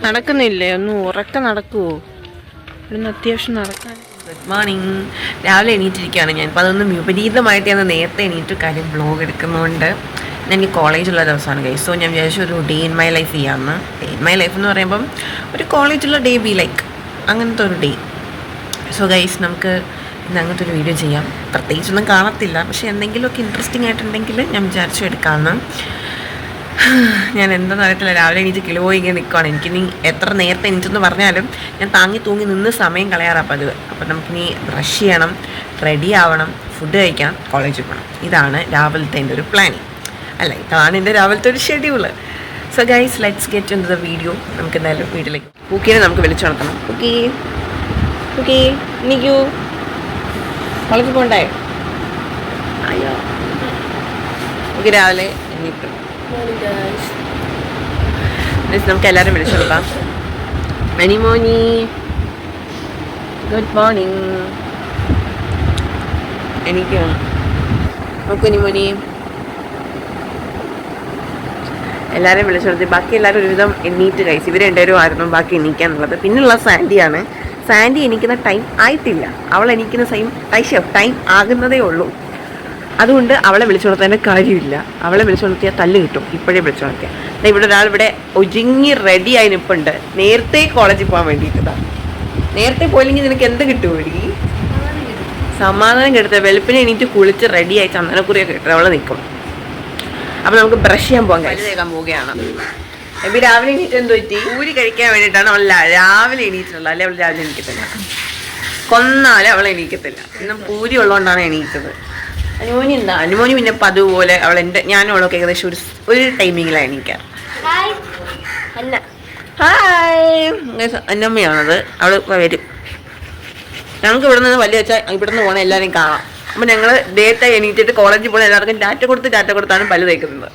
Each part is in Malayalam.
നടക്കുന്നില്ലേ? ഒന്ന് ഉറക്കെ നടക്കുവോ? ഇവിടുന്ന് അത്യാവശ്യം നടക്കാൻ. Good morning. രാവിലെ എണീറ്റിരിക്കുകയാണ് ഞാൻ. അപ്പോൾ അതൊന്നും വിപരീതമായിട്ട് ഞാൻ നേരത്തെ എണീറ്റ് കാര്യം വ്ലോഗ് എടുക്കുന്നതുകൊണ്ട് എനിക്ക് കോളേജുള്ള ദിവസമാണ് ഗൈസ്. സോ ഞാൻ വിചാരിച്ചു ഒരു ഡേ ഇൻ മൈ ലൈഫ് ചെയ്യാമെന്ന്. ഡേ ഇൻ മൈ ലൈഫ് എന്ന് പറയുമ്പം ഒരു കോളേജുള്ള ഡേ ബി ലൈക്ക് അങ്ങനത്തെ ഒരു ഡേ. സോ ഗൈസ് നമുക്ക് ഇന്ന് അങ്ങനത്തെ ഒരു വീഡിയോ ചെയ്യാം. പ്രത്യേകിച്ചൊന്നും കാണത്തില്ല, പക്ഷേ എന്തെങ്കിലുമൊക്കെ ഇൻട്രസ്റ്റിംഗ് ആയിട്ടുണ്ടെങ്കിൽ ഞാൻ വിചാരിച്ചു എടുക്കാമെന്ന്. ഞാൻ എന്താണെന്ന് അറിയത്തില്ല, രാവിലെ എണീറ്റ് കിളിപോയി ഇങ്ങനെ നിൽക്കുകയാണ്. എനിക്കിനി എത്ര നേരത്തെ എണീറ്റെന്ന് പറഞ്ഞാലും ഞാൻ താങ്ങി തൂങ്ങി നിന്ന് സമയം കളയാറാണ് പതിവ്. അപ്പോൾ നമുക്കിനി ബ്രഷ് ചെയ്യണം, റെഡി ആവണം, ഫുഡ് കഴിക്കണം, കോളേജിൽ പോകണം. ഇതാണ് രാവിലത്തെ എൻ്റെ ഒരു പ്ലാനിങ്. അല്ല, ഇതാണ് എൻ്റെ രാവിലത്തെ ഒരു schedule. So guys, let's get in the video. നമുക്ക് എന്തായാലും വീട്ടിലേക്ക് കുക്കീനെ നമുക്ക് വിളിച്ചു നടത്തണം. കുക്കി കുക്കി എനിക്കൂ കോളേജിൽ പോകണ്ടേ? അയ്യോ, കുക്കി രാവിലെ എണീറ്റു. നമുക്ക് എല്ലാവരും വിളിച്ചു കൊടുക്കാം. അനിമോനി ഗുഡ് മോർണിംഗ്. എനിക്ക് നോക്കൂ അനിമോനി, എല്ലാവരെയും വിളിച്ചു കൊടുത്തി. ബാക്കി എല്ലാവരും ഒരുവിധം എണ്ണീറ്റ് കഴിച്ചു. ഇവർ രണ്ടുപേരും ആയിരുന്നു ബാക്കി എണീക്കാന്നുള്ളത്. പിന്നെയുള്ള സാൻഡിയാണ്. സാൻഡി എണീക്കുന്ന ടൈം ആയിട്ടില്ല. അവൾ എണീക്കുന്ന ടൈം ആകുന്നതേ ഉള്ളൂ. അതുകൊണ്ട് അവളെ വിളിച്ചു കൊടുത്തതിൻ്റെ കാര്യമില്ല. അവളെ വിളിച്ചു കൊടുത്തിയാൽ തല്ല് കിട്ടും. ഇപ്പോഴേ വിളിച്ചു കൊടുത്തിയാൽ ഇവിടെ ഒരാൾ ഇവിടെ ഒതുങ്ങി റെഡി ആയി നിൽപ്പുണ്ട്. നേരത്തെ കോളേജിൽ പോകാൻ വേണ്ടിയിട്ടാ. നേരത്തെ പോയില്ലെങ്കിൽ നിനക്ക് എന്ത് കിട്ടുമോ? എനിക്ക് സമാധാനം കെടുത്ത വെളുപ്പിനെ എണീറ്റ് കുളിച്ച് റെഡിയായി ചന്ദനക്കുറിയൊക്കെ കിട്ടും. അവളെ നിൽക്കും. അപ്പം നമുക്ക് ബ്രഷ് ചെയ്യാൻ പോകാൻ കഴിക്കാൻ പോവുകയാണ്. എബി രാവിലെ എണീറ്റ് എന്ത് പറ്റി? പൂരി കഴിക്കാൻ വേണ്ടിയിട്ടാണ് അവൾ രാവിലെ എണീറ്റിട്ടുള്ളത്. അല്ലെ അവൾ രാവിലെ എണീക്കത്തില്ല. കൊന്നാലും അവൾ എണീക്കത്തില്ല. ഇന്നും പൂരി ഉള്ളതുകൊണ്ടാണ് എണീറ്റത്. അനുമോനി എന്താ? അനുമോനി പിന്നെ പതുപോലെ അവൾ ഞാനും അവളൊക്കെ ഏകദേശം ഒരു ടൈമിങ്ങിലാണ് എണീക്കാൻ. ഹായ്, അന്നമ്മയാണത്. അവൾ വരും. ഞങ്ങൾക്ക് ഇവിടെ നിന്ന് വലിയ വെച്ചാൽ ഇവിടെ നിന്ന് പോകണം, എല്ലാവരെയും കാണാം. അപ്പം ഞങ്ങൾ ഡേറ്റായി എണീറ്റിട്ട് കോളേജിൽ പോകണം. എല്ലാവർക്കും ടാറ്റ കൊടുത്താണ് പല്ല് തേക്കുന്നത്.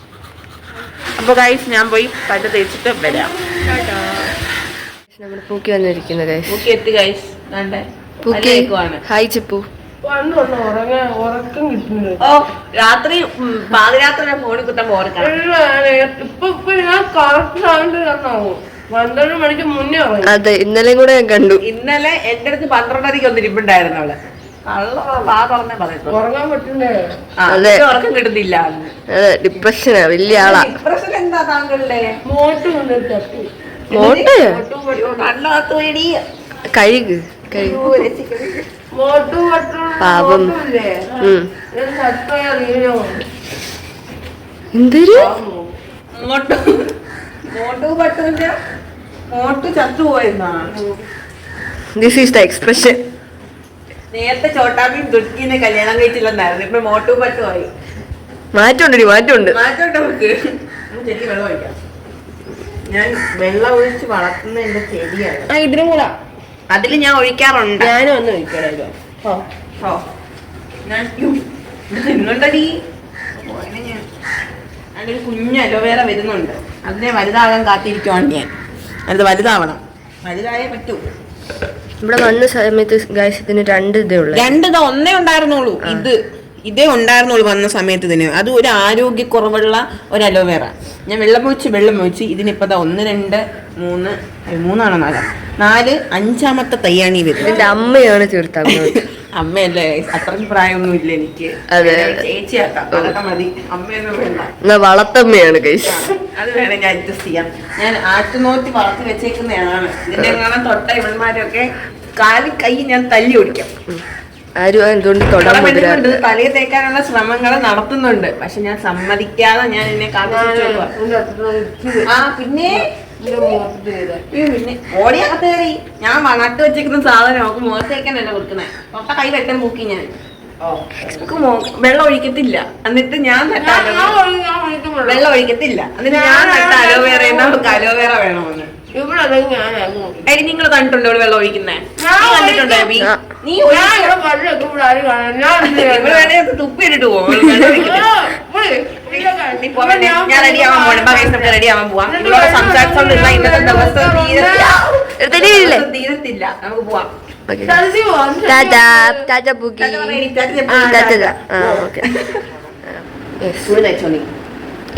അപ്പോൾ ഗൈസ്, ഞാൻ പോയി പല്ല് തേച്ചിട്ട് വരാം. നമ്മുടെ പൂക്കി വന്നിരിക്കുന്നത് പൂക്കി എത്തി ഗൈസ്. ഹായ് ചിപ്പു. ഓ, രാത്രി പാതിരാത്രി ഫോണിൽ കുത്താൻ ഓർക്കണം. അതെ, ഇന്നലെയും കൂടെ ഞാൻ കണ്ടു. ഇന്നലെ എന്റെ അടുത്ത് 12:30 ഒന്ന് ഇരിപ്പുണ്ടായിരുന്നു അവള്. ഉറക്കം കിട്ടുന്നില്ല. അതെ, ഡിപ്രഷനാ, വലിയ ആളാ. ഡിപ്രഷൻ എന്താ താങ്കളുടെ? കഴുകു പാപം. എന്തൊരു ദിസ് ഈസ് ദ എക്സ്പ്രഷൻ. നേരത്തെ ചോട്ടാബിയും ദുൽക്കിനെ കല്യാണം കഴിച്ചില്ലെന്നായിരുന്നു. ഇപ്പൊ മോട്ടു പട്ടുമായി. മാറ്റമുണ്ട്. നമുക്ക് ചെടിക്ക് വെള്ളം ഒഴിക്കാം. ഞാൻ വെള്ളം ഒഴിച്ച് വളർത്തുന്ന എന്റെ ചെടിയാണ്. ഇതിനും കൂടെ അതിൽ ഞാൻ ഒഴിക്കാറുണ്ട്. ഞാനും ഒന്ന് ഒഴിക്കണല്ലോ. നിന്നുണ്ടടി. അതിനൊരു കുഞ്ഞ് അലോവേറ വരുന്നുണ്ട്. അതിനെ വലുതാകാൻ കാത്തിരിക്കുവാണ് ഞാൻ. അത് വലുതാവണം. വലുതായേ പറ്റൂ. ഇവിടെ വന്ന സമയത്ത് ഗായസത്തിന് രണ്ടിതാ ഒന്നേ ഉണ്ടായിരുന്നുള്ളൂ. ഇതേ ഉണ്ടായിരുന്നുള്ളൂ വന്ന സമയത്ത്. ഇതിന് അത് ഒരു ആരോഗ്യക്കുറവുള്ള ഒരു അലോവേറ. ഞാൻ വെള്ളം ഒഴിച്ച് ഇതിനിപ്പോ 1 2 3 മൂന്നാണോ 4 5ാമത്തെ തയ്യാണി വരുന്നത്. എന്റെ അമ്മയാണ് ചേർത്താക്കുന്നത്. അമ്മയല്ലേ, അത്രയ്ക്ക് പ്രായമൊന്നും ഇല്ല എനിക്ക്. ചേച്ചിയാക്കാം, അതൊക്കെ മതി. അമ്മയൊന്നും വേണ്ട, വളർത്തമ്മയാണ് കൈസ്. അത് വേണേ ഞാൻ അഡ്ജസ്റ്റ് ചെയ്യാം. ഞാൻ ആറ്റുനോറ്റി വളർത്തി വെച്ചേക്കുന്നതാണ്. ഇതിന്റെ കാണാൻ തൊട്ട ഇവന്മാരൊക്കെ കാലും കൈ ഞാൻ തല്ലി ഓടിക്കാം. ആരും എന്തുകൊണ്ട് തലയിൽ തേക്കാനുള്ള ശ്രമങ്ങൾ നടത്തുന്നുണ്ട്. പക്ഷെ ഞാൻ സമ്മതിക്കാതെ ഞാൻ എന്നെ പിന്നെ ഓടിയകത്ത് കയറി. ഞാൻ നട്ട് വെച്ചേക്കുന്ന സാധനം നമുക്ക് മുഖത്തേക്കാൻ തന്നെ കൊടുക്കുന്നത്. തൊട്ട കൈ വെട്ടം പൂക്കി. ഞാൻ വെള്ളം ഒഴിക്കത്തില്ല. എന്നിട്ട് ഞാൻ വെള്ളം ഒഴിക്കത്തില്ല. എന്നിട്ട് ഞാൻ നട്ട അലോവേറ നമുക്ക് അലോവേറ വേണമെന്ന്. എടി, നിങ്ങൾ കണ്ടിട്ടുണ്ടോ ഇവിടെ വെള്ളം ഒഴിക്കുന്നേ? കണ്ടിട്ടുണ്ടോ? നീ തുപ്പിയിട്ടിട്ട് പോകും. ഞാൻ റെഡിയാവാൻ പോകണം. റെഡിയാവാൻ പോവാം. ഇവളോട് സംസാരിച്ചോണ്ടിരുന്ന ഇന്നത്തെ ദിവസം തീരത്തില്ല. നമുക്ക് പോവാം.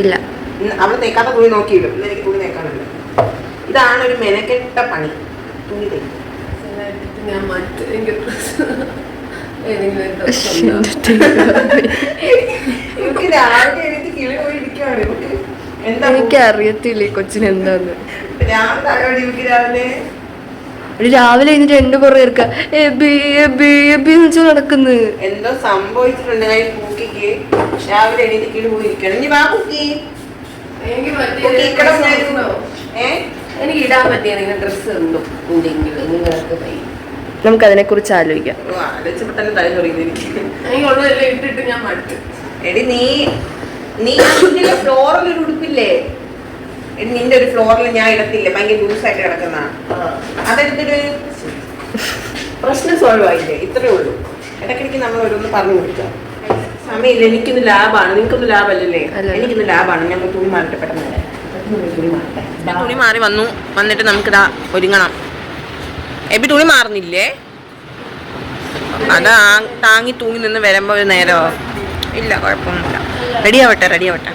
ഇല്ല, അവിടെ തേക്കാത്ത തുണി നോക്കിയിടും. എനിക്ക് തുണി തേക്കാനുണ്ട്. ഇതാണ് ഒരു മെനക്കെട്ട പണി. തുണി തയ്ക്കും. ഞാൻ മാറ്റി എനിക്ക് രാവിലെ എനിക്ക് കിളി പോയി ഇരിക്കുകയാണ്. എന്താ എനിക്ക് അറിയത്തില്ല ഈ കൊച്ചിന് എന്താന്ന്. രാവിലെ എന്നിട്ട് എന്റെ പുറകെ നടക്കുന്നു. എന്തോ സംഭവിച്ചിട്ടുണ്ട് കുക്കിക്ക്. രാവിലെ എണീറ്റ് കിളി പോയി ഇരിക്കണം. ഇനി വാ കുക്കി. എനിക്ക് ഇടാൻ പറ്റിയ ഡ്രസ്സ് ഉണ്ടോ ഉണ്ടെങ്കിൽ നിങ്ങൾക്ക് നമുക്ക് അതിനെ കുറിച്ച് ആലോചിക്കാം. എനിക്കുള്ളതെല്ലാം ഇട്ടിട്ട് ഞാൻ മടുത്തു. എടി നീ ഫ്ലോറിൽ ഒരു ഉടുപ്പില്ലേ? നിന്റെ ഒരു ഫ്ലോറിൽ ഞാൻ ഇടത്തില്ല, ഭയങ്കര ലൂസായിട്ട് കിടക്കുന്നതാണ്. അതെടുത്തിട്ട് പ്രശ്നം സോൾവ് ആയില്ലേ? ഇത്രേ ഉള്ളൂ. ഇടയ്ക്കിടയ്ക്ക് നമ്മൾ ഓരോന്ന് പറഞ്ഞു കൊടുക്കാം. സമയമില്ല. എനിക്കൊന്ന് ലാഭാണ്, നിനക്കൊന്ന് ലാഭമല്ലേ? എനിക്കൊന്ന് ലാഭാണ്. ഞാൻ തുണി മാറിട്ട് പെട്ടെന്ന് തുണി മാറി വന്നിട്ട് നമുക്കിതാ ഒരുങ്ങണം. എബി തുണി മാറുന്നില്ലേ? അതാ താങ്ങി തൂങ്ങി നിന്ന് വരുമ്പോ ഒരു നേരമോ ഇല്ല, കുഴപ്പമൊന്നുമില്ല. റെഡിയാവട്ടെ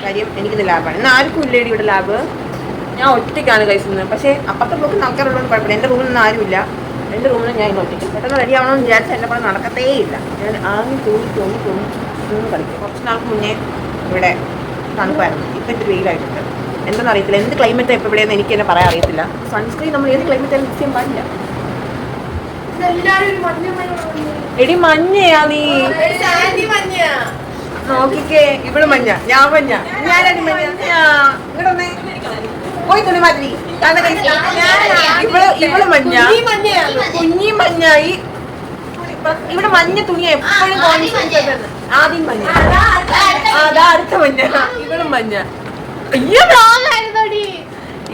കാര്യം എനിക്കിത് ലാഭമാണ്. ഇന്ന് ആർക്കും ഇല്ല ഇവിടെ ലാഭ്. ഞാൻ ഒറ്റയ്ക്കാണ് കഴിക്കുന്നത്. പക്ഷേ അപ്പുറത്തെ ബ്ലോക്കിൽ ആൾക്കാരുള്ളതുകൊണ്ട് കുഴപ്പമില്ല. എൻ്റെ റൂമിൽ നിന്ന് ആരുമില്ല. എൻ്റെ റൂമിൽ ഞാൻ ഇന്ന് ഒറ്റയ്ക്ക് പെട്ടെന്ന് റെഡി ആവണമെന്ന് വിചാരിച്ചാൽ എന്നെ പോലെ നടക്കത്തേ ഇല്ല. ഞാൻ ആദ്യം തൂങ്ങി കളിക്കും. കുറച്ച് നാൾക്ക് മുന്നേ ഇവിടെ തണുപ്പായിരുന്നു. ഇപ്പം ഇത്തിരി വെയിലായിട്ടുണ്ട്. എന്താണെന്ന് അറിയത്തില്ല, എന്ത് ക്ലൈമറ്റ് ഇപ്പോൾ ഇവിടെയെന്ന് എനിക്ക് തന്നെ പറയാൻ അറിയത്തില്ല. സൺസ്ക്രീൻ നമ്മൾ ഏത് ക്ലൈമറ്റായാലും മിക്സ് ചെയ്യാൻ പാടില്ല. എടി മഞ്ഞയാ നീ നോക്കിക്കേ. ഇവിടെ മഞ്ഞ, ഞാൻ മഞ്ഞ, ഞാനടി മഞ്ഞ. ഇവിടെ പോയി തുണി മാറ്റി. ഇവള് മഞ്ഞ, കുഞ്ഞി മഞ്ഞായി. ഇവിടെ മഞ്ഞ തുണി എപ്പോഴും ആദ്യം മഞ്ഞ, അതാ അടുത്ത മഞ്ഞ. ഇവളും മഞ്ഞ.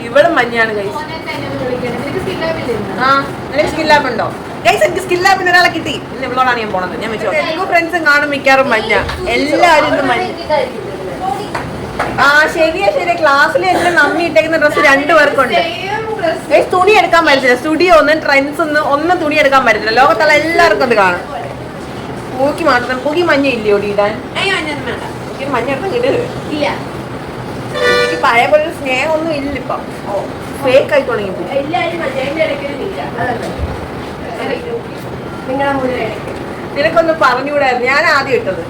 ഇവളും മഞ്ഞാണ് ഗൈസ്. നിനക്ക് സ്കിൽ ലാബ് ഉണ്ടോ ഗൈസ്? എനിക്ക് സ്കിൽ ലാബിന് ഒരാളെ കിട്ടി. ഇന്ന് ഇവളോടാണ് ഞാൻ പോണത്. ഞാൻ വെച്ചോ എനിക്ക് ഫ്രണ്ട്സും കാണും മിക്കാറും മഞ്ഞ. എല്ലാവരും ഇന്ന് മഞ്ഞ. ശരിയാ. ക്ലാസ്സിൽ എല്ലാം നമ്മി ഇട്ടേക്കുന്ന ഡ്രസ്സ് 2 പേർക്കുണ്ട്. തുണി എടുക്കാൻ പറ്റത്തില്ല. സ്റ്റുഡിയോ ട്രെൻഡ്സ് ഒന്നും തുണി എടുക്കാൻ പറ്റത്തില്ല. ലോകത്തുള്ള എല്ലാവർക്കും അത് കാണും. പൂക്കി മാത്രം. പൂക്കി മഞ്ഞ ഇല്ലയോ ഇടാൻ? മഞ്ഞ എടുത്താൽ കിട്ടരുത്. എനിക്ക് പഴയ പോലെ സ്നേഹമൊന്നും ഇല്ല ഇപ്പൊ. ഫേക്ക് ആയി തുടങ്ങി. നിനക്കൊന്നും പറഞ്ഞുകൂടായിരുന്നു. ഞാൻ ആദ്യം ഇട്ടത്.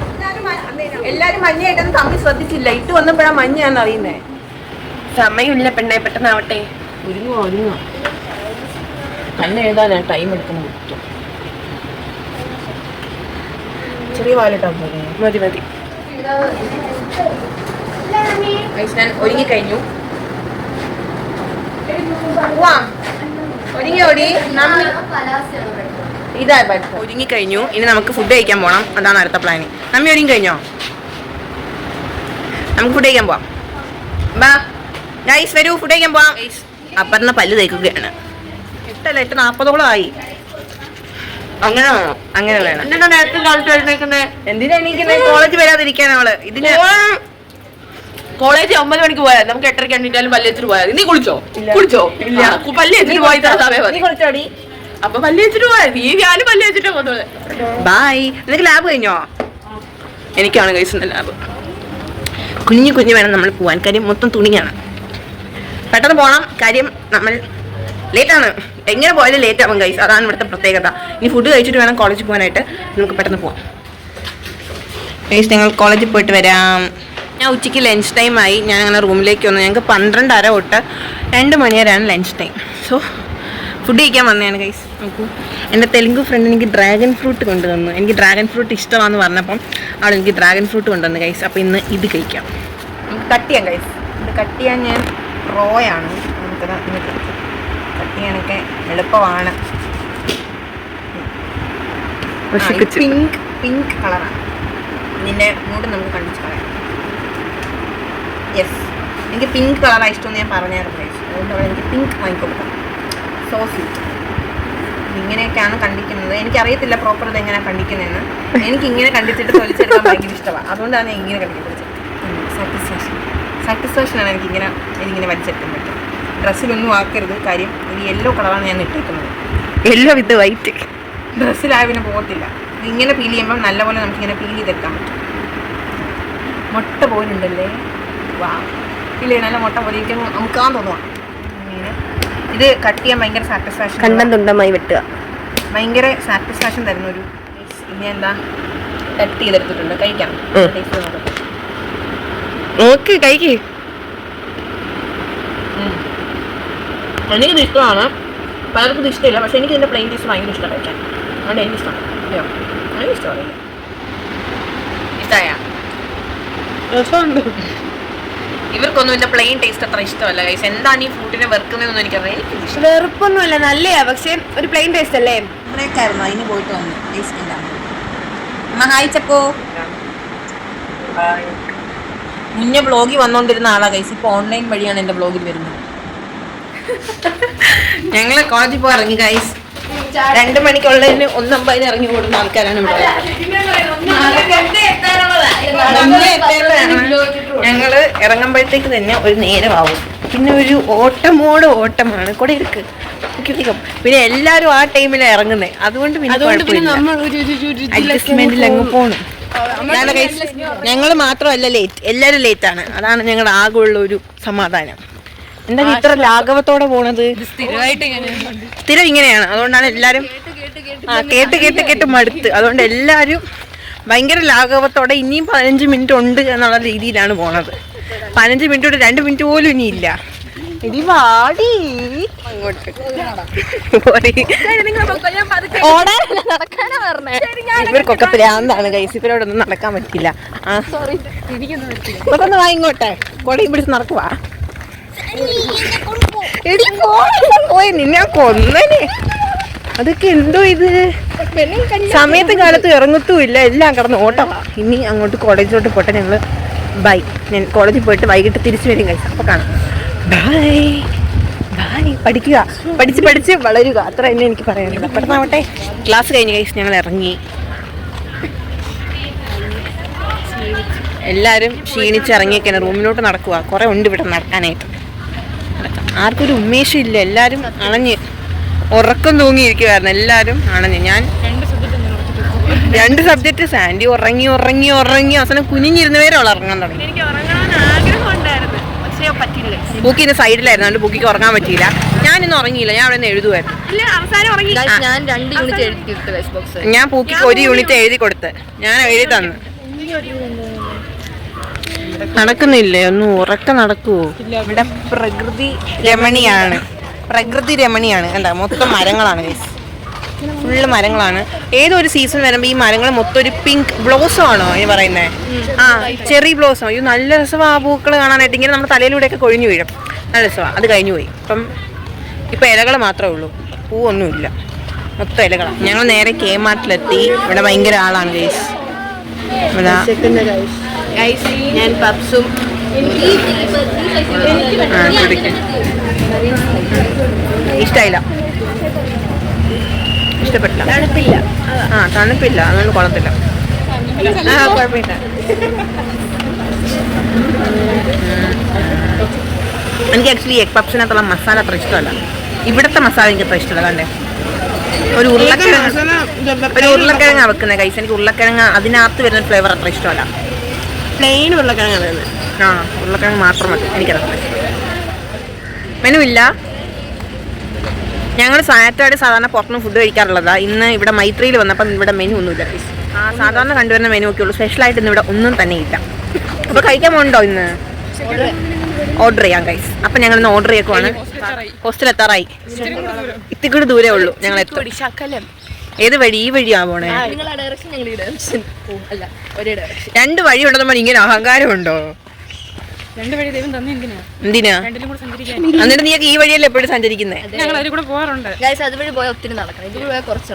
എല്ലാരും മഞ്ഞ ഇട്ടെന്ന് തമ്മിൽ ശ്രദ്ധിച്ചില്ല. ഇട്ട് വന്നപ്പോഴാ മഞ്ഞയാന്ന് അറിയുന്നേ. സമയമില്ല പെണ്ണെ, പെട്ടെന്നാവട്ടെ. ഒരുങ്ങോ തന്നെ എഴുതാനാ ടൈം എടുക്കണം. ചെറിയ വാലിട്ടാ പോലെ മതി. ഞാൻ ഒരുങ്ങിക്കഴിഞ്ഞു. ഒരുങ്ങിക്കഴിഞ്ഞു. ഇനി നമുക്ക് ഫുഡ് കഴിക്കാൻ പോകണം. അതാണ് അടുത്ത പ്ലാൻ. നമ്മി ഒരുങ്ങി കഴിഞ്ഞോ? നമുക്ക് ഫുഡ് കഴിക്കാൻ പോവാം. ബാ ഗൈസ്, വരൂ ഫുഡ് കഴിക്കാൻ പോവാം. അപ്പറിന് പല്ല് തേക്കുകയാണ്. 8:40 ആയി. അങ്ങനെ വേണം, അങ്ങനെ വേണം. എന്തിനാ എണീക്കുന്നത്? കോളേജ് വരാതിരിക്കാൻ അവള്. ഇതിന് കോളേജ് 9 മണിക്ക് പോയാൽ നമുക്ക് 8:30 എണ്ണീറ്റാലും പല്ല് വെച്ചിട്ട് പോയാൽ. നീ കുളിച്ചോ? ഇല്ല. പല്ല് വെച്ചിട്ട് പോയി കുളിച്ചോടി. അപ്പൊ പല്ല് വെച്ചിട്ട് പോയാൽ നീ ഞാനും പല്ല് വെച്ചിട്ട് പോകുന്നത്. ബൈ. നിനക്ക് ലാബ് കഴിഞ്ഞോ? എനിക്കാണ് കഴിച്ചുന്ന ലാബ്. കുഞ്ഞു വേണം നമ്മൾ പോവാൻ. കാര്യം മൊത്തം തുണിയാണ്. പെട്ടെന്ന് പോകണം. കാര്യം നമ്മൾ ലേറ്റാണ്. എങ്ങനെ പോയാലും ലേറ്റ് ആവും ഗൈസ്. അതാണ് ഇവിടുത്തെ പ്രത്യേകത. ഇനി ഫുഡ് കഴിച്ചിട്ട് വേണം കോളേജിൽ പോകാനായിട്ട്. നമുക്ക് പെട്ടെന്ന് പോവാം ഗൈസ്. ഞങ്ങൾ കോളേജിൽ പോയിട്ട് വരാം. ഞാൻ ഉച്ചയ്ക്ക് ലഞ്ച് ടൈമായി. ഞാൻ അങ്ങനെ റൂമിലേക്ക് വന്നു. ഞങ്ങൾക്ക് 12:30 തൊട്ട് 2 മണി വരെയാണ് ലഞ്ച് ടൈം. സോ ഫുഡ് കഴിക്കാൻ വന്നതാണ് ഗൈസ്. നോക്കൂ, എൻ്റെ തെലുങ്ക് ഫ്രണ്ട് എനിക്ക് ഡ്രാഗൺ ഫ്രൂട്ട് കൊണ്ടുവന്നു. എനിക്ക് ഡ്രാഗൺ ഫ്രൂട്ട് ഇഷ്ടമാണെന്ന് പറഞ്ഞപ്പം അവൾ എനിക്ക് ഡ്രാഗൺ ഫ്രൂട്ട് കൊണ്ടുവന്നു ഗൈസ്. അപ്പോൾ ഇന്ന് ഇത് കഴിക്കാം. നമുക്ക് കട്ട് ചെയ്യാം ഗൈസ്. ഇത് കട്ട് ചെയ്യാൻ ഞാൻ റോയാണ്. നമുക്കത് ഇന്ന് കട്ട് ചെയ്യാനൊക്കെ എളുപ്പമാണ്. പിങ്ക് കളറാണ്. ഇതിൻ്റെ മൂട് നമുക്ക് കണ്ടിച്ച് കളയാം. യെസ്, എനിക്ക് പിങ്ക് കളറാണ് ഇഷ്ടമെന്ന് ഞാൻ പറഞ്ഞായിരുന്നു ഗൈസ്. അതുകൊണ്ട് അവൾ എനിക്ക് പിങ്ക് വാങ്ങിക്കൊടുക്കാം. So sweet. ഇങ്ങനെയൊക്കെയാണ് കണ്ടിക്കുന്നത്. എനിക്കറിയത്തില്ല പ്രോപ്പർ ഇത് എങ്ങനെയാണ് കണ്ടിക്കുന്നതെന്ന്. എനിക്കിങ്ങനെ കണ്ടിച്ചിട്ട് തൊലിച്ചെടുക്കാൻ ഭയങ്കര ഇഷ്ടമാണ്. അതുകൊണ്ടാണ് ഞാൻ ഇങ്ങനെ കണ്ടിക്കുന്നത്. സാറ്റിസ്ഫാക്ഷനാണ് എനിക്കിങ്ങനെ വലിച്ചെടുക്കാൻ പറ്റും. ഡ്രസ്സിലൊന്നും ആക്കരുത്. കാര്യം ഇത് യെല്ലോ കളറാണ് ഞാൻ ഇട്ടേക്കുന്നത്. യെല്ലോ വിത്ത് വൈറ്റ്. ഡ്രസ്സിലായതിനെ പോകത്തില്ല. ഇങ്ങനെ പീൽ ചെയ്യുമ്പോൾ നല്ലപോലെ നമുക്കിങ്ങനെ പീൽ ചെയ്തെടുക്കാൻ പറ്റും. മുട്ട പോലുണ്ടല്ലേ. വാ, പീൽ ചെയ്യണമല്ല മുട്ട പോലെ നമുക്ക് തോന്നുവാണ്. ഇങ്ങനെ ഇത് കട്ട് ചെയ്യാൻ ഭയങ്കര സാറ്റിസ്ഫാക്ഷൻ, കണ്ടം തുണ്ടമായി വെട്ടുക. ഭയങ്കര സാറ്റിസ്ഫാക്ഷൻ തരുന്ന ഒരു ഇനി എന്താ കട്ട് ചെയ്തെടുത്തിട്ടുണ്ട്. കഴിക്കാം. നോക്ക് കഴിക്ക്. എനിക്കിത് ഇഷ്ടമാണ്, പലർക്കും ഇത് ഇഷ്ടമില്ല. പക്ഷെ എനിക്ക് ഇതിൻ്റെ പ്ലെയിൻ ടേസ്റ്റ് ഭയങ്കര ഇഷ്ടമാണ് കഴിക്കാൻ. അതുകൊണ്ട് എനിക്കിഷ്ടമാണ്. എനിക്കിഷ്ടമറിയില്ല. ഇഷ്ടമായ ഇവർക്കൊന്നും ഇതിന്റെ പ്ലെയിൻ ടേസ്റ്റ് അത്ര ഇഷ്ടമല്ല ഗൈസ്. എന്താണ് ഈ ഫ്രൂട്ടിനെ വെറുക്കുന്നതെന്നൊന്നും എനിക്കറിയാം. വെറുപ്പൊന്നുമല്ല, നല്ലയാ, പക്ഷെ ഒരു പ്ലെയിൻ ടേസ്റ്റ് അല്ലേ. ായിരുന്നു അതിന് പോയിട്ട് വന്നു. ഹായ് ചപ്പോ. മുന്നേ ബ്ലോഗിൽ വന്നോണ്ടിരുന്ന ആളാ ഗൈസ്, ഇപ്പൊ ഓൺലൈൻ വഴിയാണ് എന്റെ ബ്ലോഗിൽ വരുന്നത്. ഞങ്ങള് കോളേജിൽ പോയി ഇറങ്ങി ഗൈസ്. 2 മണിക്കുള്ളതിന് 1:50 ഇറങ്ങി കൊടുക്കുന്ന ആൾക്കാരാണ് ഇവിടെ. ഞങ്ങള് ഇറങ്ങുമ്പോഴത്തേക്ക് തന്നെ ഒരു നേരമാവും. പിന്നെ ഒരു ഓട്ടമാണ് കൂടെ ഇരിക്ക്. പിന്നെ എല്ലാരും ആ ടൈമിലാണ് ഇറങ്ങുന്നത്. അതുകൊണ്ട് അഡ്ജസ്റ്റ്മെന്റിൽ അങ്ങ് പോണം. ഞങ്ങൾ മാത്രമല്ല ലേറ്റ്, എല്ലാരും ലേറ്റ് ആണ്. അതാണ് ഞങ്ങളുടെ ആകെയുള്ള ഒരു സമാധാനം. എന്താ ഇത്ര ലാഘവത്തോടെ പോണത്? സ്ഥിരം ഇങ്ങനെയാണ്. അതുകൊണ്ടാണ് എല്ലാരും കേട്ട് മടുത്ത്. അതുകൊണ്ട് എല്ലാരും ഭയങ്കര ലാഘവത്തോടെ ഇനിയും 15 മിനിറ്റ് ഉണ്ട് എന്നുള്ള രീതിയിലാണ് പോണത്. 15 മിനിറ്റ് കൊണ്ട് 2 മിനിറ്റ് പോലും ഇനിയില്ല. ഇനി വാടി അങ്ങോട്ട്. ഇവർക്കൊക്കെ പ്രാന്താണ് ഗൈസ്. ഇവരോടൊന്നും നടക്കാൻ പറ്റില്ല. ഇപ്പൊന്ന് വാ ഇങ്ങോട്ടെ. കൊടയും പിടിച്ച് നടക്കുവാ. പോയി നിന്നെ കൊന്നനെ. അതൊക്കെ എന്തോ ഇത് സമയത്ത് കാലത്ത് ഇറങ്ങത്തുമില്ല. എല്ലാം കിടന്ന് ഓട്ടമാ. ഇനി അങ്ങോട്ട് കോളേജിലോട്ട് പോട്ടെ. ഞങ്ങള് ബൈ. ഞാൻ കോളേജിൽ പോയിട്ട് വൈകിട്ട് തിരിച്ചു വരും കഴിച്ചു. അപ്പൊ കാണാം. Bye bye. പഠിക്കുക, പഠിച്ച് വളരുക. അത്ര തന്നെ എനിക്ക് പറയാനുള്ളത്. പെട്ടെന്നാവട്ടെ. ക്ലാസ് കഴിഞ്ഞ് കഴിച്ച് ഞങ്ങൾ ഇറങ്ങി. എല്ലാവരും ക്ഷീണിച്ചിറങ്ങിയൊക്കെയാണ്. റൂമിലോട്ട് നടക്കുക. കുറെ ഉണ്ട് ഇവിടെ നടക്കാനായിട്ട്. ആർക്കൊരു ഉന്മേഷം ഇല്ല. എല്ലാവരും അണഞ്ഞ് ഉറക്കം തൂങ്ങിയിരിക്കുമായിരുന്നു. എല്ലാവരും അണഞ്ഞ്. ഞാൻ 2 സബ്ജക്റ്റ് സാൻഡി ഉറങ്ങി അവസാനം കുനിഞ്ഞിരുന്നവരെ അവൾ ഉറങ്ങാൻ തുടങ്ങി. ബുക്കിന്റെ സൈഡിലായിരുന്നു. അതുകൊണ്ട് ബുക്കിക്ക് ഉറങ്ങാൻ പറ്റിയില്ല. ഞാനിന്ന് ഉറങ്ങിയില്ല. ഞാൻ അവിടെ നിന്ന് എഴുതുമായിരുന്നു. ഞാൻ ബുക്കിക്ക് 1 യൂണിറ്റ് എഴുതി കൊടുത്ത്. ഞാൻ എഴുതി തന്നു. നടക്കുന്നില്ലേ? ഒന്ന് ഉറക്കം നടക്കുവോ? ഇവിടെ പ്രകൃതി രമണിയാണ്. എന്താ മൊത്തം മരങ്ങളാണ് ഗൈസ്. ഫുള്ള് മരങ്ങളാണ്. ഏതൊരു സീസൺ വരുമ്പോൾ ഈ മരങ്ങൾ മൊത്തം ഒരു പിങ്ക് ബ്ലോസം ആണോ ഈ പറയുന്നത്? Cherry blossom. അയ്യോ നല്ല രസമാണ് ആ പൂക്കൾ കാണാനായിട്ട്. ഇങ്ങനെ നമ്മുടെ തലയിലൂടെയൊക്കെ കൊഴിഞ്ഞു വീഴും. നല്ല രസമാണ്. അത് കഴിഞ്ഞു പോയി. ഇപ്പം ഇലകൾ മാത്രമേ ഉള്ളൂ. പൂവൊന്നുമില്ല. മൊത്തം ഇലകളാണ്. ഞങ്ങൾ നേരെ Kmartലെത്തി. ഇവിടെ ഭയങ്കര ആളാണ് ഗൈസ്. ഞാൻ പപ്സും ഇഷ്ടപ്പെട്ടില്ല. തണുപ്പില്ല. അതുകൊണ്ട് കൊള്ളത്തില്ല. കുഴപ്പമില്ല. എനിക്ക് ആക്ച്വലി എഗ് പപ്സിനകത്തുള്ള മസാല അത്ര ഇഷ്ടമല്ല. ഇവിടുത്തെ മസാല എനിക്ക് അത്ര ഇഷ്ടമല്ല. കണ്ടേ ഒരു ഉരുളക്കിഴങ്ങ് വെക്കുന്നത് കൈസ്. എനിക്ക് ഉരുളക്കിഴങ്ങ് അതിനകത്ത് വരുന്ന ഫ്ലേവർ അത്ര ഇഷ്ടമല്ല. പ്ലെയിൻ ഉരുളക്കിഴങ്ങാണ് വരുന്നത്. ഉരുളക്കിഴങ്ങ് മാത്രം മതി. എനിക്കത് മെനു ഇല്ല. ഞങ്ങൾ സാറ്റർഡേ സാധാരണ പുറത്തുനിന്ന് ഫുഡ് കഴിക്കാറുള്ളതാ. ഇന്ന് ഇവിടെ മൈത്രിയിൽ വന്നപ്പം ഇവിടെ മെനു ഒന്നുമില്ല ഗൈസ്. സാധാരണ കണ്ടുവരുന്ന മെനു ഒക്കെ ഉള്ളൂ. സ്പെഷ്യലായിട്ട് ഇന്ന് ഇവിടെ ഒന്നും തന്നെ ഇല്ല. അപ്പോൾ കഴിക്കാൻ പോകണ്ടോ? ഇന്ന് ഓർഡർ ചെയ്യാം ഗൈസ്. അപ്പം ഞങ്ങൾ ഇന്ന് ഓർഡർ ചെയ്യുവാണ്. ഹോസ്റ്റൽ എത്താറായി. ഇത്തിരി ദൂരേ ഉള്ളൂ. ഞങ്ങൾ എത്തും. ഏത് വഴി? ഈ വഴിയാ പോണേ? 2 വഴി ഉണ്ടെന്ന് ഇങ്ങനെ അഹങ്കാരമുണ്ടോ? എന്തിനാ? എന്നിട്ട് നീ ഈ വഴിയല്ലേ എപ്പോഴും സഞ്ചരിക്കുന്നേ?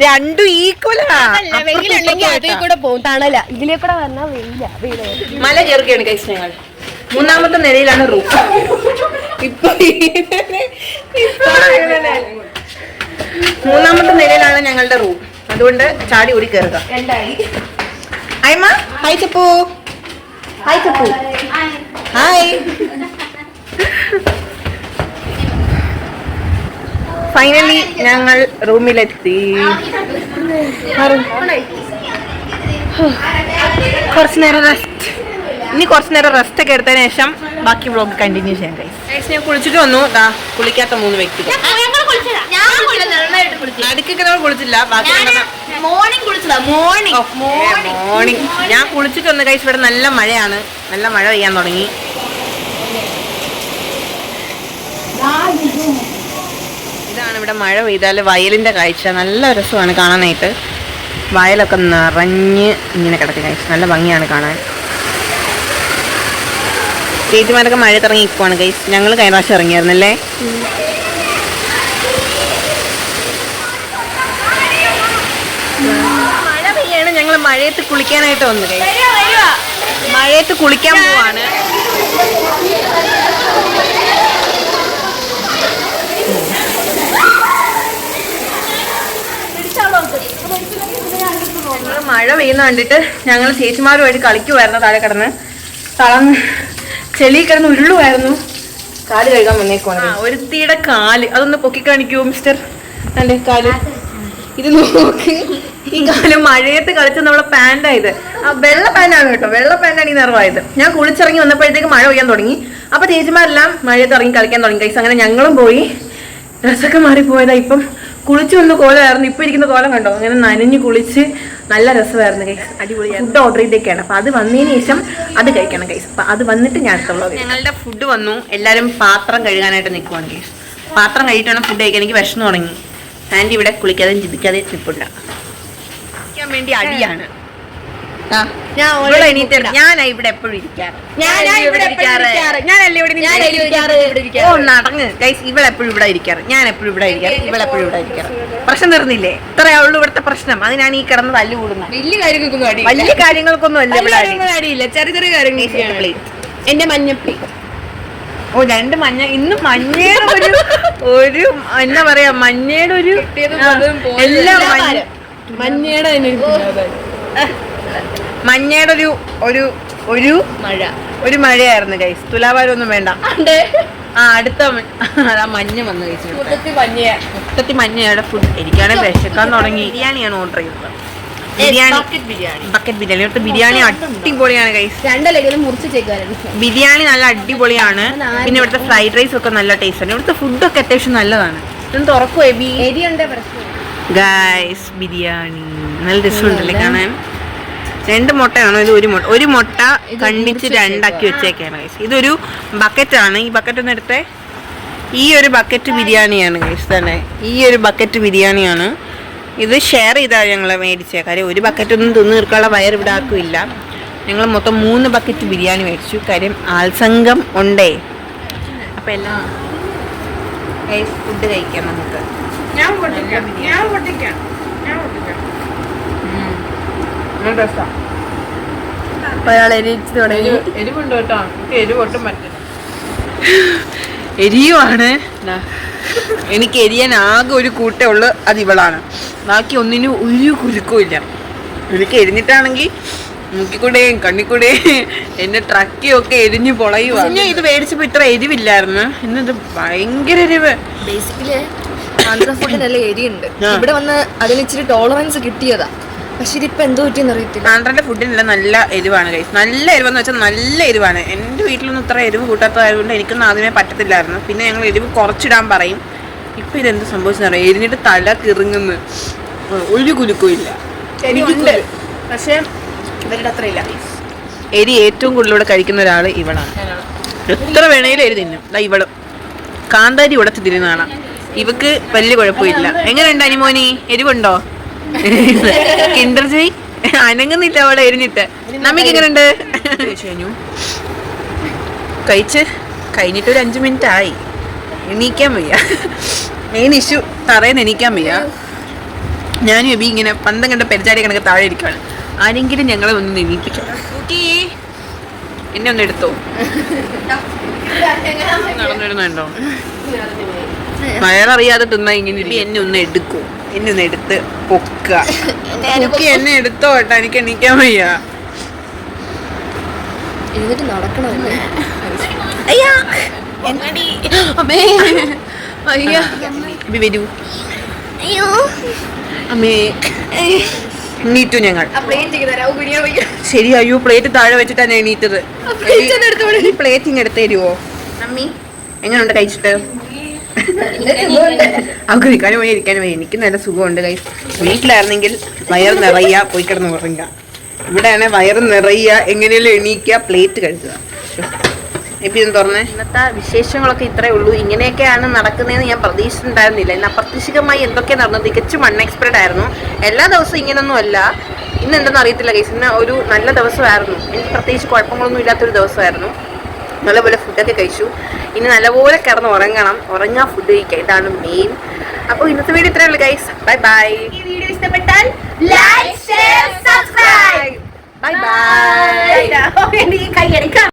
രണ്ടും ഈക്വലാ. മല കയറുകയാണ് ഗൈസ്. ഞങ്ങൾ 3ാമത്തെ നിലയിലാണ് റൂം. ഇപ്പൊ 3ാമത്തെ നിലയിലാണ് ഞങ്ങളുടെ റൂം. അതുകൊണ്ട് ചാടി ഓടി കയറുക. അയ്മ ഹായ് ചപ്പു. ഹായ്. ഫൈനലി ഞങ്ങൾ റൂമിലെത്തി. കുറച്ചു നേരം റെസ്റ്റ്. ഇനി കുറച്ച് നേരം റെസ്റ്റ് ഒക്കെ എടുത്തതിന് ശേഷം ബാക്കി വ്ളോഗ് കണ്ടിന്യൂ ചെയ്യാം ഗൈസ്. ഞാൻ കുളിച്ചിട്ട് വന്നു. കുളിക്കാത്ത 3 വ്യക്തികൾ. അടുക്കൊക്കെ നമ്മൾ കുളിച്ചില്ല. ബാക്കി മോർണിംഗ് ഞാൻ കുളിച്ചിട്ട് വന്ന ഗൈസ്. ഇവിടെ നല്ല മഴയാണ്. നല്ല മഴ പെയ്യാൻ തുടങ്ങി. ഇതാണ് ഇവിടെ മഴ പെയ്താൽ വയലിന്റെ കാഴ്ച. നല്ല രസമാണ് കാണാനായിട്ട്. വയലൊക്കെ നിറഞ്ഞ് ഇങ്ങനെ കിടക്കുന്ന ഗൈസ്. നല്ല ഭംഗിയാണ് കാണാൻ. ചേച്ചിമാരൊക്കെ മഴയത്തിറങ്ങി നിൽക്കുവാണ് ഗൈസ്. ഞങ്ങൾ കഴിഞ്ഞ പ്രാവശ്യം ഇറങ്ങിയായിരുന്നല്ലേ. മഴ പെയ്യാണ്. ഞങ്ങൾ മഴയത്ത് കുളിക്കാനായിട്ട് വന്നു ഗൈസ്. മഴയത്ത് കുളിക്കാൻ പോവാണ്. മഴ പെയ്യുന്ന കണ്ടിട്ട് ഞങ്ങൾ ചേച്ചിമാരുമായിട്ട് കളിക്കുമായിരുന്നു. താഴെ കിടന്ന് തളർന്ന് ചെളി കിടന്ന് ഉരുളുമായിരുന്നു. കാല് കഴുകാൻ വന്നേക്കുവാണ്. ഒരുത്തിയുടെ കാല് അതൊന്ന് പൊക്കി കാണിക്കൂ മിസ്റ്റർ. അല്ലേ കാല് ഇത് നോക്ക്. ഈ കാല് മഴയത്ത് കളിച്ച നമ്മളെ പാൻറ്റായത്. ആ വെള്ള പാൻറ്റാണ് കേട്ടോ. വെള്ള പാൻറ്റാണ് ഈ നിറവായത്. ഞാൻ കുളിച്ചിറങ്ങി വന്നപ്പോഴത്തേക്ക് മഴ പെയ്യാൻ തുടങ്ങി. അപ്പൊ ചേച്ചിമാരെല്ലാം മഴയത്ത് ഇറങ്ങി കളിക്കാൻ തുടങ്ങി ഗൈസ്. അങ്ങനെ ഞങ്ങളും പോയി. ഡ്രസ്സൊക്കെ മാറിപ്പോയതാ. ഇപ്പം കുളിച്ചു വന്ന കോലമായിരുന്നു. ഇപ്പൊ ഇരിക്കുന്ന കോലം കണ്ടോ. അങ്ങനെ നനഞ്ഞ് കുളിച്ച് നല്ല രസമായിരുന്നു ഗൈസ്. അടിപൊളിയായിരുന്നു. ഫുഡ് ഓർഡർ ചെയ്തേക്കാണ്. അപ്പൊ അത് വന്നതിന് ശേഷം അത് കഴിക്കണം ഗൈസ്. അപ്പൊ അത് വന്നിട്ട് ഞാൻ അടുത്തുള്ളൂ. ഞങ്ങളുടെ ഫുഡ് വന്നു. എല്ലാവരും പാത്രം കഴുകാനായിട്ട് നിൽക്കുവാണ് ഗൈസ്. പാത്രം കഴിയിട്ടാണ് ഫുഡ് കഴിക്കാൻ. എനിക്ക് വിഷമം തുടങ്ങി. ആൻറ്റി ഇവിടെ കുളിക്കാതെയും ചിന്തിക്കാതെ നിൽപ്പുണ്ട്. കുളിക്കാൻ വേണ്ടി അടിയാണ്. ഞാൻ ഇവിടെ എപ്പോഴും ഇരിക്കാറ്. നടങ്ങ് ഗൈസ്. ഇവളെപ്പോഴും ഇവിടെ ഇരിക്കാറ്. ഞാൻ എപ്പോഴും ഇവിടെ ഇരിക്കാറ്. ഇവളെപ്പോഴും ഇവിടെ ഇരിക്കാറ്. പ്രശ്നം തീർന്നില്ലേ? ഇത്രയേ ഉള്ളൂ ഇവിടുത്തെ പ്രശ്നം. അതിനാണ് ഈ കിടന്ന് തല്ല് കൂടുന്നത്. വലിയ കാര്യങ്ങൾക്കൊന്നും അല്ല അടിയില്ല. ചെറിയ ചെറിയ കാര്യങ്ങൾ. എന്റെ മഞ്ഞപ്പി. ഓ 2 മഞ്ഞ. ഇന്ന് മഞ്ഞയുടെ ഒരു എന്താ പറയാ, മഞ്ഞയുടെ ഒരു എല്ലാം മഞ്ഞയുടെ ഒരു മഴയായിരുന്നു ഗൈസ്. തുലാഭാരമൊന്നും വേണ്ട. അടുത്ത മഞ്ഞ വന്നു കഴിച്ചു. മുത്തത്തി മഞ്ഞയുടെ ഫുഡ്. എനിക്കാണെങ്കിൽ വിശക്കാൻ തുടങ്ങി. ബിരിയാണിയാണ് ഓർഡർ ചെയ്യുന്നത്. ബക്കറ്റ് ബിരിയാണി. ഇവിടുത്തെ ബിരിയാണി അടിപൊളിയാണ് ഗൈസ്. ബിരിയാണി നല്ല അടിപൊളിയാണ്. പിന്നെ ഇവിടുത്തെ ഫ്രൈഡ് റൈസ് ഒക്കെ നല്ല ടേസ്റ്റ് ആണ്. ഇവിടുത്തെ ഫുഡൊക്കെ അത്യാവശ്യം നല്ലതാണ്. ഇതൊന്ന് തുറക്കുവേ ഗൈസ്. ബിരിയാണി നല്ല രസമുണ്ടല്ലേ കാണാൻ. 2 മുട്ടയാണോ? ഇത് ഒരു മുട്ട കണ്ടിച്ച് 2 ആക്കി വെച്ചേക്കാണ് ഗൈസ്. ഇതൊരു ബക്കറ്റാണ്. ഈ ബക്കറ്റ് ഒന്ന് എടുത്തേ. ഈ ഒരു ബക്കറ്റ് ബിരിയാണിയാണ് ഗൈസ്. തന്നെ ഈ ഒരു ബക്കറ്റ് ബിരിയാണിയാണ്. ഇത് ഷെയർ ചെയ്താണ് ഞങ്ങൾ മേടിച്ചത്. കാര്യം ഒരു ബക്കറ്റ് ഒന്നും തിന്ന് തീർക്കാനുള്ള വയർ ഇവിടെ ആക്കുമില്ല. ഞങ്ങൾ മൊത്തം 3 ബക്കറ്റ് ബിരിയാണി മേടിച്ചു. കാര്യം ആൾസംഘം ഉണ്ടേ. അപ്പം എല്ലാം ഗൈസ് ഫുഡ് കഴിക്കാം നമുക്ക്. എരിവുണ്ട് കേട്ടോ. എരിവ് ഒട്ടും പറ്റില്ല. എരിയുവാണ്. എനിക്ക് എരിയാൻ ആകെ ഒരു കൂട്ടേ ഉള്ളു. അത് ഇവളാണ്. ബാക്കി ഒന്നിനും ഒരു കുരുക്കും ഇല്ല. എനിക്ക് എരിഞ്ഞിട്ടാണെങ്കിൽ മുക്കിക്കൂടെയും കണ്ണിക്കൂടെയും എന്റെ ട്രക്കിയൊക്കെ എരിഞ്ഞു പൊളയുക. ഞാൻ ഇത് മേടിച്ചപ്പോ ഇത്ര എരിവില്ലായിരുന്നു. ഇന്നത് ഭയങ്കര എരിവ്. ബേസിക്കലി ആന്ധ്ര ഫുഡിനല്ല എരിയുണ്ട്. ഇവിടെ വന്ന് അതിന് ഇച്ചിരി ടോളറൻസ് കിട്ടിയതാ. പക്ഷെ ഇതിപ്പോ എന്തോ പറ്റിയെന്ന് അറിയത്തില്ല. ആന്ധ്രയുടെ ഫുഡിനുള്ള നല്ല എരിവാണ് ഗൈസ്. നല്ല എരിവെന്ന് വെച്ചാൽ നല്ല എരിവാണ്. എൻ്റെ വീട്ടിലൊന്നും ഇത്ര എരിവ് കൂട്ടാത്തതായതുകൊണ്ട് എനിക്കൊന്നും ആദ്യമേ പറ്റത്തില്ലായിരുന്നു. പിന്നെ ഞങ്ങൾ എരിവ് കുറച്ചിടാൻ പറയും. ഇപ്പം ഇതെന്ത് സംഭവിച്ചെന്ന് അറിയാം. എരിഞ്ഞിട്ട് തല കിറുങ്ങുന്നു. ഒരു കുലുക്കും ഇല്ല. എരിവുണ്ട് പക്ഷെ ഇവരുടെ അത്ര ഇല്ല. എരി ഏറ്റവും കൂടുതൽ ഇവിടെ കഴിക്കുന്ന ഒരാൾ ഇവളാണ്. എത്ര വേണേലും എരി തിന്നും. ഇവള് കാന്താരി ഉടച്ച് തിരുന്നാണ്. ഇവക്ക് വലിയ കുഴപ്പമില്ല. എങ്ങനെയുണ്ട് അനിമോനി? എരിവുണ്ടോ? കിൻഡർ ജോയ് അനങ്ങുന്നില്ല അവിടെ എരിഞ്ഞിട്ട്. നമ്മക്ക് എങ്ങനെയുണ്ട്? കഴിഞ്ഞിട്ട് ഒരു 5 മിനിറ്റ് ആയി. എണീക്കാൻ വയ്യ. മെയിൻ ഇഷ്യൂ തറേന്ന് എണീക്കാൻ വയ്യ. ഞാനും എബി ഇങ്ങനെ പന്തം കണ്ട പെരിച്ചാടി കണക്ക് താഴെ ഇരിക്കുകയാണ്. ആരെങ്കിലും ഞങ്ങളെ ഒന്ന് എണീപ്പിക്കാം. എന്നെ ഒന്ന് എടുത്തോ. നടന്നിടുന്നുണ്ടോ? വയററിയാതെ തിന്നാ ഇങ്ങനെ എന്നെ ഒന്ന് എടുക്കൂ. എന്നെ ഒന്ന് എടുത്ത് പൊക്കുക. പൊക്കി എന്നെ എടുത്തോ കേട്ടോ. എനിക്ക് എണീക്കാൻ വയ്യ. എന്നിട്ട് നടക്കണമല്ലേ? വരൂ. അമ്മേ എണീറ്റു ഞങ്ങൾ. ആ പ്ലേറ്റ് തരാം കുനിയാൻ വയ്യ. ശരി, അയ്യോ പ്ലേറ്റ് താഴെ വെച്ചിട്ടാണ് എണീറ്റത്. ഈ പ്ലേറ്റ് ഇങ്ങ് എടുത്ത് തരുവോ അമ്മി? എങ്ങനെയുണ്ട് കഴിച്ചിട്ട്? അവർക്ക് നിൽക്കാനും പോയി ഇരിക്കാനും പോയി. എനിക്ക് നല്ല സുഖമുണ്ട് കൈ. വീട്ടിലായിരുന്നെങ്കിൽ വയറ് നിറയുക, പോയി കിടന്ന് ഉറങ്ങുക. ഇവിടെയാണ് വയറ് നിറയുക, എങ്ങനെയല്ലോ എണീക്കുക, പ്ലേറ്റ് കഴുകുക. ഇപ്പം ഇതൊന്ന് തുറന്നേ. ഇന്നത്തെ വിശേഷങ്ങളൊക്കെ ഇത്രയേ ഉള്ളൂ. ഇങ്ങനെയൊക്കെയാണ് നടക്കുന്നതെന്ന് ഞാൻ പ്രതീക്ഷിച്ചിട്ടുണ്ടായിരുന്നില്ല. ഇന്ന് അപ്രതീക്ഷിതമായി എന്തൊക്കെ നടന്നത് തികച്ചും അൺഎക്സ്പെക്റ്റഡ് ആയിരുന്നു. എല്ലാ ദിവസവും ഇങ്ങനൊന്നും അല്ല. ഇന്ന് എന്തെന്ന് അറിയത്തില്ല കേസ്. ഇന്ന് ഒരു നല്ല ദിവസമായിരുന്നു. എനിക്ക് പ്രത്യേകിച്ച് കുഴപ്പങ്ങളൊന്നും ഇല്ലാത്തൊരു ദിവസമായിരുന്നു. നല്ലപോലെ ഫുഡൊക്കെ കഴിച്ചു. ഇനി നല്ലപോലെ കിടന്ന് ഉറങ്ങണം. ഉറങ്ങാൻ, ഫുഡ് കഴിക്കുക, ഇതാണ് മെയിൻ. അപ്പോൾ ഇന്നത്തെ വീഡിയോ ഇത്രയേ ഉള്ളൂ ഗൈസ്. Bye bye. ഈ വീഡിയോ ഇഷ്ടപ്പെട്ടാൽ like, share, subscribe. Bye bye. എനിക്ക് കൈ എടുക്കാം.